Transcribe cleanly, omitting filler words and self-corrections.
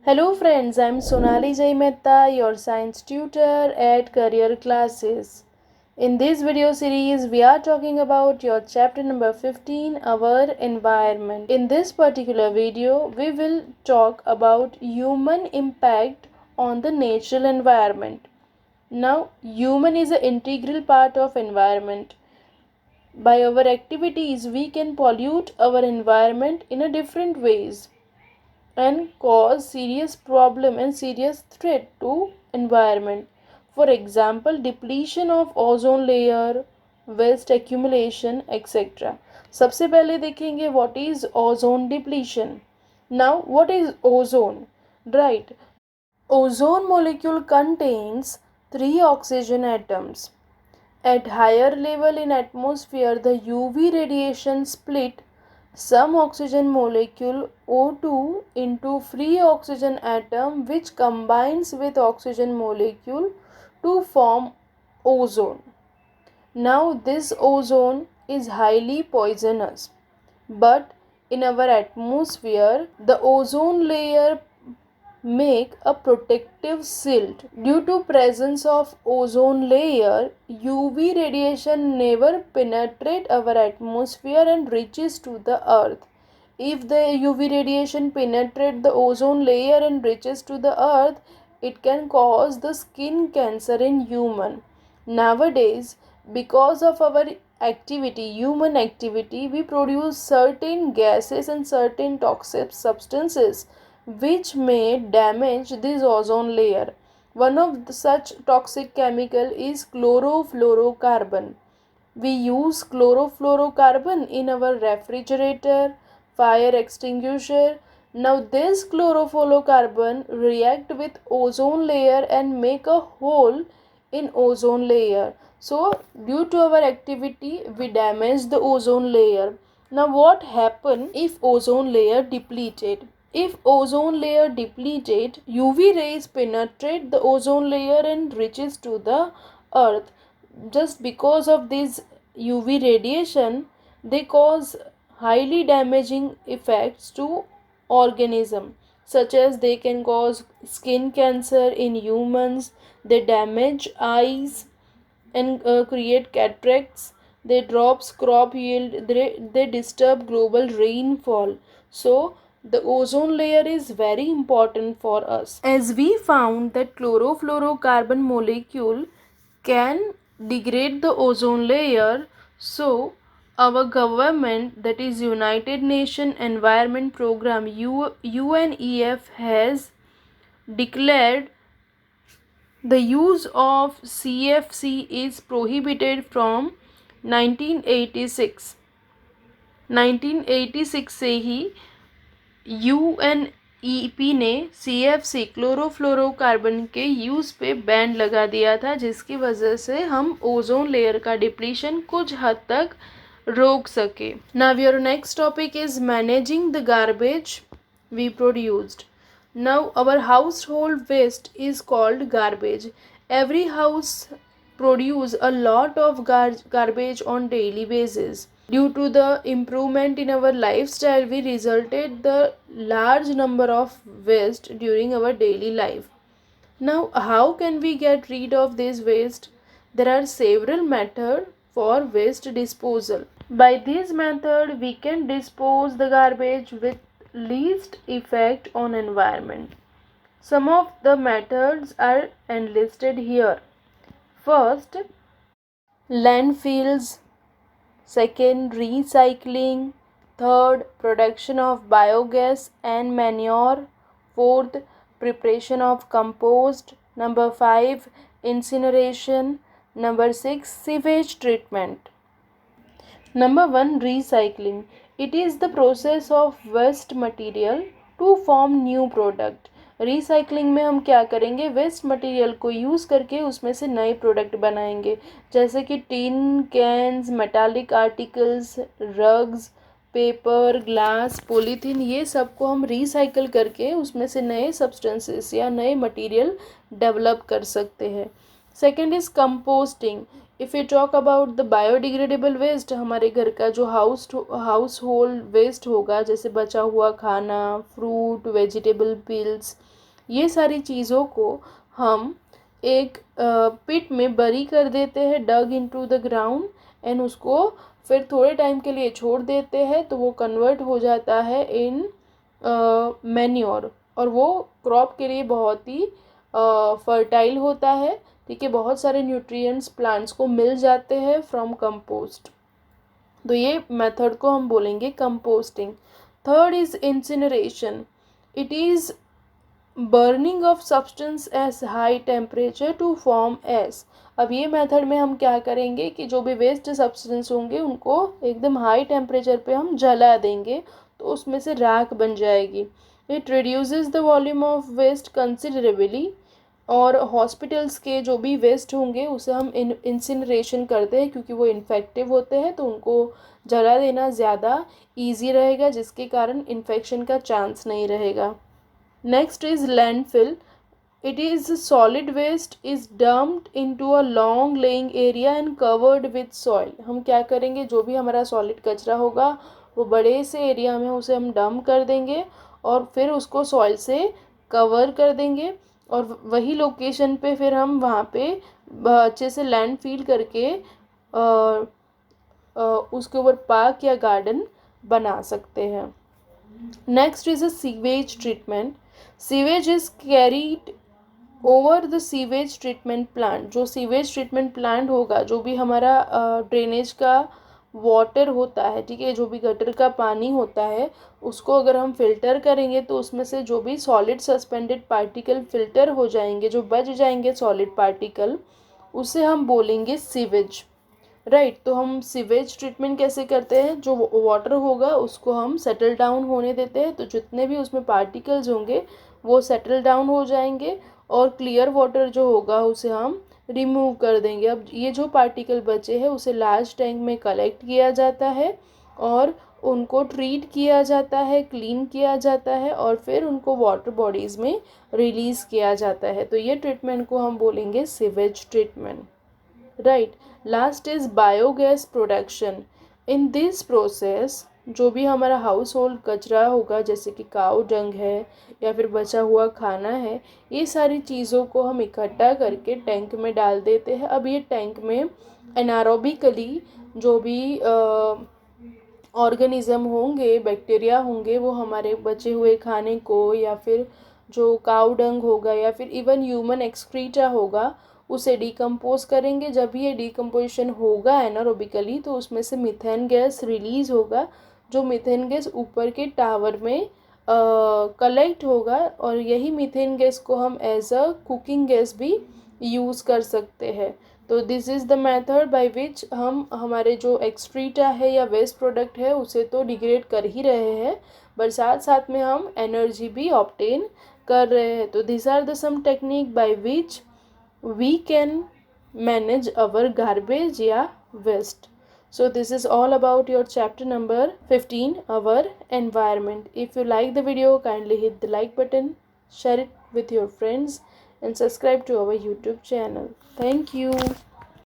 Hello friends, I'm Sonali Jai Mehta, your science tutor at Career Classes. In this video series, we are talking about your chapter number 15, our environment. In this particular video, we will talk about human impact on the natural environment. Now, human is an integral part of environment. By our activities, we can pollute our environment in a different ways and cause serious problem and serious threat to environment. For example, depletion of ozone layer, waste accumulation, etc. सबसे पहले देखेंगे what is ozone depletion. Now, what is ozone? Right. Ozone molecule contains three oxygen atoms. At higher level in atmosphere, the UV radiation split some oxygen molecule O2 into free oxygen atom which combines with oxygen molecule to form ozone. Now this ozone is highly poisonous, but in our atmosphere the ozone layer make a protective shield. Due to presence of ozone layer, UV radiation never penetrate our atmosphere and reaches to the earth. If the UV radiation penetrate the ozone layer and reaches to the earth, it can cause the skin cancer in human. Nowadays, because of our activity, human activity, we produce certain gases and certain toxic substances which may damage this ozone layer. One of such toxic chemical is chlorofluorocarbon. We use chlorofluorocarbon in our refrigerator, fire extinguisher. Now this chlorofluorocarbon react with ozone layer and make a hole in ozone layer. So due to our activity we damage the ozone layer. Now what happen if ozone layer depleted? If ozone layer depleted, UV rays penetrate the ozone layer and reaches to the earth. Just because of this UV radiation, they cause highly damaging effects to organism, such as they can cause skin cancer in humans, they damage eyes and create cataracts, they drops crop yield, they disturb global rainfall. So the ozone layer is very important for us, as we found that chlorofluorocarbon molecule can degrade the ozone layer. So our government, that is United Nations Environment Program, UNEF, has declared the use of CFC is prohibited from 1986. 1986 से ही UNEP ने CFC chlorofluorocarbon के use पे ban लगा दिया था, जिसकी वजह से हम ओजोन लेयर का डिप्लीशन कुछ हद तक रोक सके. Now your next topic is managing the garbage we produced. Now our household waste is called garbage. Every house produce a lot of garbage on daily basis. Due to the improvement in our lifestyle, we resulted the large number of waste during our daily life. Now how can we get rid of this waste? There are several methods for waste disposal. By this method we can dispose the garbage with least effect on environment. Some of the methods are enlisted here. First, landfills. Second, recycling. Third, production of biogas and manure. Fourth, preparation of compost. Number 5, incineration. Number 6, sewage treatment. Number 1, recycling. It is the process of waste material to form new product. Recycling में हम क्या करेंगे, waste material को use करके उसमें से नए product बनाएंगे, जैसे कि tin, cans, metallic articles, rugs, paper, glass, polythene, ये सब को हम रिसाइकल करके उसमें से नए सब्सटेंसेस या नए मटेरियल डेवलप कर सकते हैं. Second is composting. If you talk about the biodegradable waste, हमारे घर का जो हाउस होल्ड वेस्ट होगा, जैसे बचा हुआ खाना, फ्रूट, वेजिटेबल पील्स, ये सारी चीज़ों को हम एक पिट में बरी कर देते हैं, डग इनटू द ग्राउंड, एंड उसको फिर थोड़े टाइम के लिए छोड़ देते हैं तो वो कन्वर्ट हो जाता है इन मैन्योर, और वो क्रॉप के लिए बहुत ही फर्टाइल होता है। ठीक है, बहुत सारे न्यूट्रिएंट्स प्लांट्स को मिल जाते हैं फ्रॉम कंपोस्ट। तो ये मेथड को हम बोलेंगे composting. Third is incineration. It is burning of substance as high temperature to form ash. अब ये मेथड में हम क्या करेंगे कि जो भी वेस्ट सब्सटेंस होंगे उनको एकदम हाई टेम्परेचर पे हम जला देंगे तो उसमें से राख बन जाएगी। It reduces the volume of waste considerably, और हॉस्पिटल्स के जो भी वेस्ट होंगे उसे हम इंसिनरेशन करते हैं क्योंकि वो इन्फेक्टिव होते हैं, तो उनको जला देना ज़्यादा ईजी रहेगा, जिसके कारण इन्फेक्शन का चांस नहीं रहेगा। Next is landfill. It is solid waste is dumped into a long laying area and covered with soil. हम क्या करेंगे, जो भी हमारा सॉलिड कचरा होगा वो बड़े से एरिया में उसे हम डंप कर देंगे और फिर उसको सॉइल से कवर कर देंगे, और वही लोकेशन पे फिर हम वहाँ पे अच्छे से लैंड फील करके उसके ऊपर पार्क या गार्डन बना सकते हैं। Next is a sewage treatment. Sewage is carried over the sewage treatment plant. जो सीवेज ट्रीटमेंट प्लांट होगा, जो भी हमारा ड्रेनेज का वाटर होता है, ठीक है, जो भी गटर का पानी होता है, उसको अगर हम फिल्टर करेंगे तो उसमें से जो भी सॉलिड सस्पेंडेड पार्टिकल फिल्टर हो जाएंगे, जो बच जाएंगे सॉलिड पार्टिकल, उसे हम बोलेंगे सीवेज। राइट, तो हम सीवेज ट्रीटमेंट कैसे करते हैं, जो वाटर होगा उसको हम सेटल डाउन होने देते हैं, तो जितने भी उसमें पार्टिकल्स होंगे वो सेटल डाउन हो जाएंगे, और क्लियर वाटर जो होगा उसे हम रिमूव कर देंगे। अब ये जो पार्टिकल बचे हैं उसे लार्ज टैंक में कलेक्ट किया जाता है और उनको ट्रीट किया जाता है, क्लीन किया जाता है, और फिर उनको वाटर बॉडीज़ में रिलीज़ किया जाता है। तो ये ट्रीटमेंट को हम बोलेंगे sewage treatment. Right, last is biogas production. In this process जो भी हमारा हाउस होल्ड कचरा होगा, जैसे कि काऊ डंग है या फिर बचा हुआ खाना है, ये सारी चीज़ों को हम इकट्ठा करके टैंक में डाल देते हैं। अब ये टैंक में एनारोबिकली जो भी ऑर्गेनिज्म होंगे, बैक्टीरिया होंगे, वो हमारे बचे हुए खाने को या फिर जो काऊ डंग होगा या फिर इवन ह्यूमन एक्सक्रीटा होगा उसे डिकम्पोज करेंगे। जब ये डिकम्पोजिशन होगा एनारोबिकली तो उसमें से मीथेन गैस रिलीज़ होगा, जो मीथेन गैस ऊपर के टावर में कलेक्ट होगा, और यही मीथेन गैस को हम एज अ कुकिंग गैस भी यूज़ कर सकते हैं। तो this is the method by which हम हमारे जो एक्सक्रीटा है या वेस्ट प्रोडक्ट है उसे तो डिग्रेड कर ही रहे हैं, बट साथ साथ में हम एनर्जी भी ऑब्टेन कर रहे हैं। तो this are the some technique by which we can manage our garbage या waste. So this is all about your chapter number 15, our environment. If you like the video, kindly hit the like button, share it with your friends, and subscribe to our YouTube channel. Thank you.